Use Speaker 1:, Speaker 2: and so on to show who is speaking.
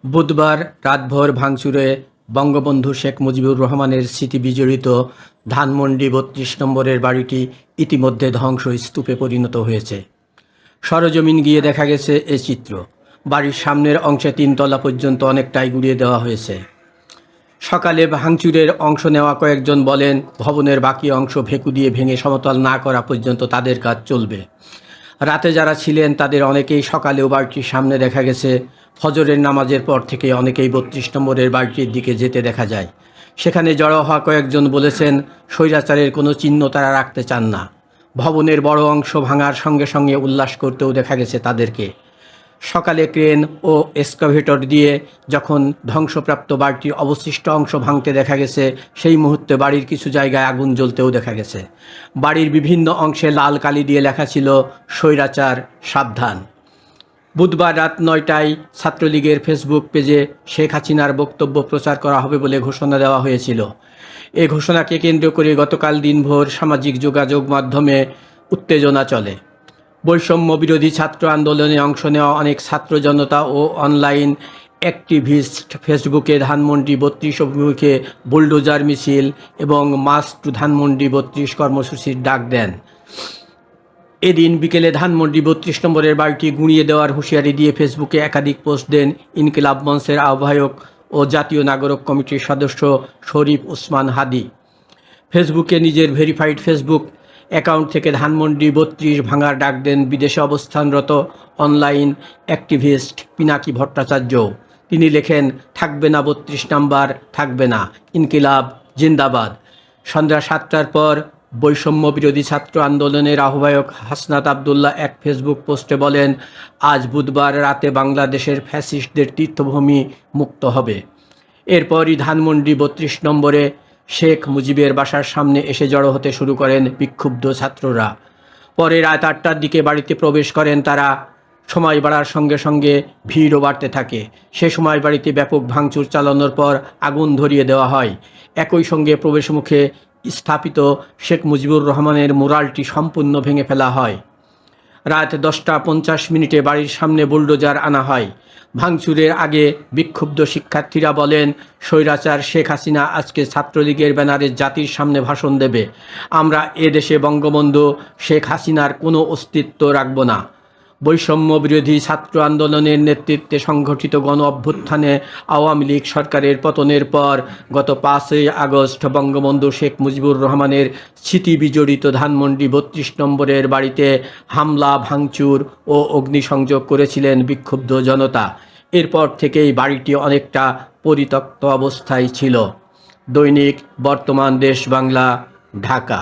Speaker 1: বুধবার রাতভর ভাঙচুরে বঙ্গবন্ধু শেখ মুজিবুর রহমানের স্মৃতিবিজড়িত ধানমন্ডি ৩২ নম্বরের বাড়িটি ইতিমধ্যে ধ্বংসস্তূপে পরিণত হয়েছে। সরেজমিন গিয়ে দেখা গেছে এ চিত্র। বাড়ির সামনের অংশে ৩ তলা পর্যন্ত অনেকটাই গুঁড়িয়ে দেওয়া হয়েছে। সকালে ভাঙচুরের অংশ নেওয়া কয়েকজন বলেন, ভবনের বাকি অংশ ভেকু দিয়ে ভেঙে সমতল না করা পর্যন্ত তাদের কাজ চলবে। রাতে যারা ছিলেন তাদের অনেকেই সকালেও বাড়িটির সামনে দেখা গেছে। ফজরের নামাজের পর থেকে অনেকেই ৩২ নম্বরের বাড়িটির দিকে যেতে দেখা যায়। সেখানে জড়ো হওয়া কয়েকজন বলেছেন, স্বৈরাচারের কোনো চিহ্ন তারা রাখতে চান না। ভবনের বড় অংশ ভাঙার সঙ্গে সঙ্গে উল্লাস করতেও দেখা গেছে তাদেরকে। সকালে ক্রেন ও এক্সকাভেটর দিয়ে যখন ধ্বংসপ্রাপ্ত বাড়িটির অবশিষ্ট অংশ ভাঙতে দেখা গেছে, সেই মুহূর্তে বাড়ির কিছু জায়গায় আগুন জ্বলতেও দেখা গেছে। বাড়ির বিভিন্ন অংশে লাল কালি দিয়ে লেখা ছিল, স্বৈরাচার সাবধান। বুধবার রাত ৯টায় ছাত্রলীগের ফেসবুক পেজে শেখ হাসিনার বক্তব্য প্রচার করা হবে বলে ঘোষণা দেওয়া হয়েছিল। এ ঘোষণাকে কেন্দ্র করে গতকাল দিনভর সামাজিক যোগাযোগ মাধ্যমে উত্তেজনা চলে। বৈষম্য বিরোধী ছাত্র আন্দোলনে অংশ নেওয়া অনেক ছাত্র জনতা ও অনলাইন অ্যাক্টিভিস্ট ফেসবুকে ধানমন্ডি ৩২ অভিমুখে বুলডোজার মিছিল এবং মার্চ টু ধানমন্ডি ৩২ কর্মসূচির ডাক দেন। এদিন বিকেলে ধানমন্ডি ৩২ নম্বরের বাড়িটি গুঁড়িয়ে দেওয়ার হুঁশিয়ারি দিয়ে ফেসবুকে একাধিক পোস্ট দেন ইনকিলাব মঞ্চের আহ্বায়ক ও জাতীয় নাগরিক কমিটির সদস্য শরীফ ওসমান হাদি। ফেসবুকে নিজের ভেরিফাইড ফেসবুক অ্যাকাউন্ট থেকে ধানমন্ডি ৩২ ভাঙার ডাক দেন বিদেশে অবস্থানরত অনলাইন অ্যাক্টিভিস্ট পিনাকি ভট্টাচার্য। তিনি লেখেন, থাকবে না ৩২ নাম্বার, থাকবে না, ইনকিলাব জিন্দাবাদ। সন্ধ্যা ৭টার পর বৈষম্য বিরোধী ছাত্র আন্দোলনের আহ্বায়ক হাসনাত আবদুল্লাহ এক ফেসবুক পোস্টে বলেন, আজ বুধবার রাতে বাংলাদেশের ফ্যাসিস্টদের তীর্থভূমি মুক্ত হবে। এরপরই ধানমন্ডি ৩২ নম্বরে শেখ মুজিবের বাসার সামনে এসে জড়ো হতে শুরু করেন বিক্ষুব্ধ ছাত্ররা। পরে রাত ৮টার দিকে বাড়িতে প্রবেশ করেন তারা। সময় বাড়ার সঙ্গে সঙ্গে ভিড়ও বাড়তে থাকে। সে সময় বাড়িতে ব্যাপক ভাঙচুর চালানোর পর আগুন ধরিয়ে দেওয়া হয়। একই সঙ্গে প্রবেশমুখে স্থাপিত শেখ মুজিবুর রহমানের মুরালটি সম্পূর্ণ ভেঙে ফেলা হয়। রাত 10টা 50 বাড়ির সামনে বুলডোজার আনা হয়। ভাঙচুরের আগে বিক্ষুব্ধ শিক্ষার্থীরা বলেন, স্বৈরাচার শেখ হাসিনা আজকে ছাত্রলীগের ব্যানারে জাতির সামনে ভাষণ দেবে। আমরা এদেশে বঙ্গবন্ধু শেখ হাসিনার কোনো অস্তিত্ব রাখব না। বৈষম্য বিরোধী ছাত্র আন্দোলনের নেতৃত্বে সংগঠিত গণ অভ্যুত্থানে আওয়ামী লীগ সরকারের পতনের পর গত 5ই আগস্ট বঙ্গবন্ধু শেখ মুজিবুর রহমানের স্মৃতিবিজড়িত ধানমন্ডি ৩২ নম্বরের বাড়িতে হামলা, ভাঙচুর ও অগ্নিসংযোগ করেছিলেন বিক্ষুব্ধ জনতা। এরপর থেকেই বাড়িটি অনেকটা পরিত্যক্ত অবস্থায় ছিল। দৈনিক বর্তমান, দেশ বাংলা, ঢাকা।